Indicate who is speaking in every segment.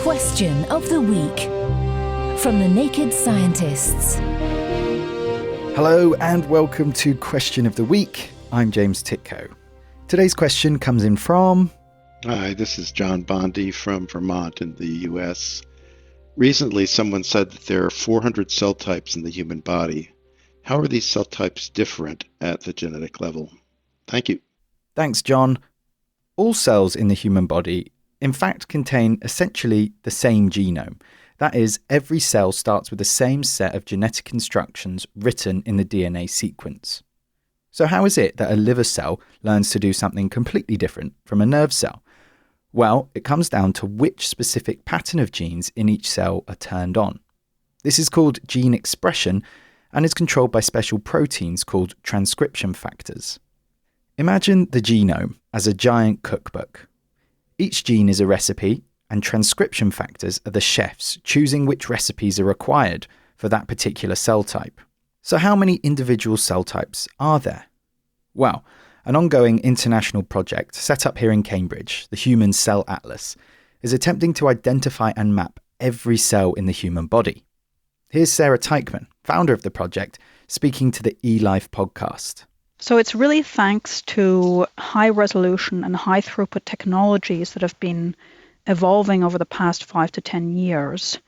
Speaker 1: Question of the Week from the Naked Scientists.
Speaker 2: Hello and welcome to Question of the Week. I'm James Titko. Today's question comes in from...
Speaker 3: Hi, this is John Bondi from Vermont in the US. Recently, someone said that there are 400 cell types in the human body. How are these cell types different at the genetic level? Thank you.
Speaker 2: Thanks, John. All cells in the human body, in fact, contain essentially the same genome. That is, every cell starts with the same set of genetic instructions written in the DNA sequence. So how is it that a liver cell learns to do something completely different from a nerve cell? Well, it comes down to which specific pattern of genes in each cell are turned on. This is called gene expression and is controlled by special proteins called transcription factors. Imagine the genome as a giant cookbook. Each gene is a recipe, and transcription factors are the chefs choosing which recipes are required for that particular cell type. So how many individual cell types are there? Well, an ongoing international project set up here in Cambridge, the Human Cell Atlas, is attempting to identify and map every cell in the human body. Here's Sarah Teichmann, founder of the project, speaking to the eLife podcast.
Speaker 4: So it's really thanks to high resolution and high throughput technologies that have been evolving over the past 5 to 10 years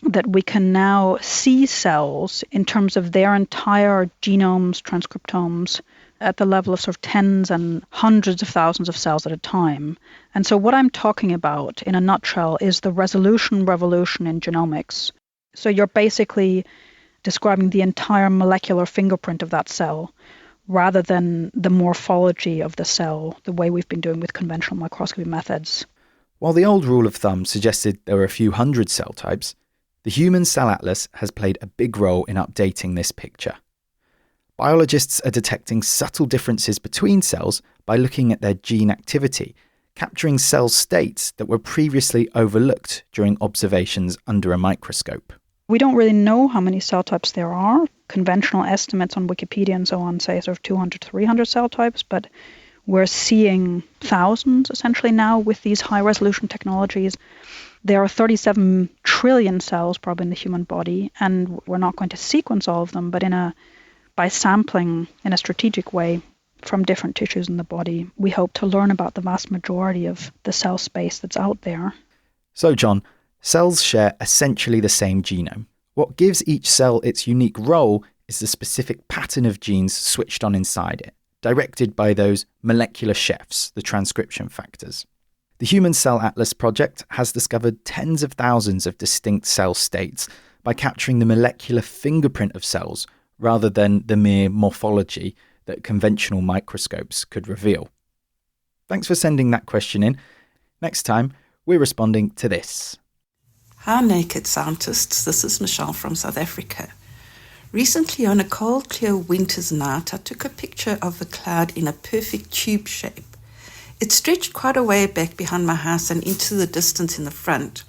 Speaker 4: that we can now see cells in terms of their entire genomes, transcriptomes, at the level of sort of tens and hundreds of thousands of cells at a time. And so what I'm talking about in a nutshell is the resolution revolution in genomics. So you're basically describing the entire molecular fingerprint of that cell rather than the morphology of the cell, the way we've been doing with conventional microscopy methods.
Speaker 2: While the old rule of thumb suggested there were a few hundred cell types, the Human Cell Atlas has played a big role in updating this picture. Biologists are detecting subtle differences between cells by looking at their gene activity, capturing cell states that were previously overlooked during observations under a microscope.
Speaker 4: We don't really know how many cell types there are. Conventional estimates on Wikipedia and so on say sort of 200 to 300 cell types, but we're seeing thousands essentially now with these high-resolution technologies. There are 37 trillion cells probably in the human body, and we're not going to sequence all of them, but by sampling in a strategic way from different tissues in the body, we hope to learn about the vast majority of the cell space that's out there.
Speaker 2: So, John, cells share essentially the same genome. What gives each cell its unique role is the specific pattern of genes switched on inside it, directed by those molecular chefs, the transcription factors. The Human Cell Atlas project has discovered tens of thousands of distinct cell states by capturing the molecular fingerprint of cells rather than the mere morphology that conventional microscopes could reveal. Thanks for sending that question in. Next time, we're responding to this.
Speaker 5: Hi Naked Scientists, this is Michelle from South Africa. Recently on a cold, clear winter's night, I took a picture of a cloud in a perfect tube shape. It stretched quite a way back behind my house and into the distance in the front.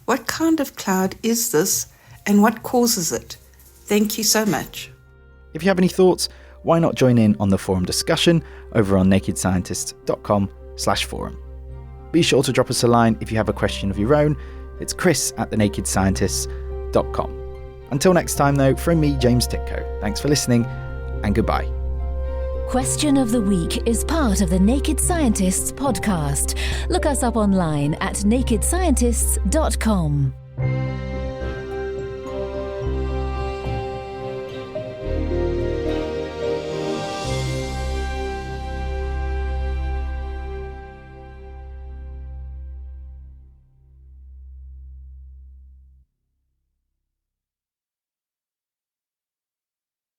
Speaker 5: What kind of cloud is this and what causes it? Thank you so much.
Speaker 2: If you have any thoughts, why not join in on the forum discussion over on nakedscientists.com/forum. Be sure to drop us a line if you have a question of your own. It's chris@thenakedscientists.com. Until next time, though, from me, James Titko, thanks for listening and goodbye.
Speaker 1: Question of the Week is part of the Naked Scientists podcast. Look us up online at nakedscientists.com.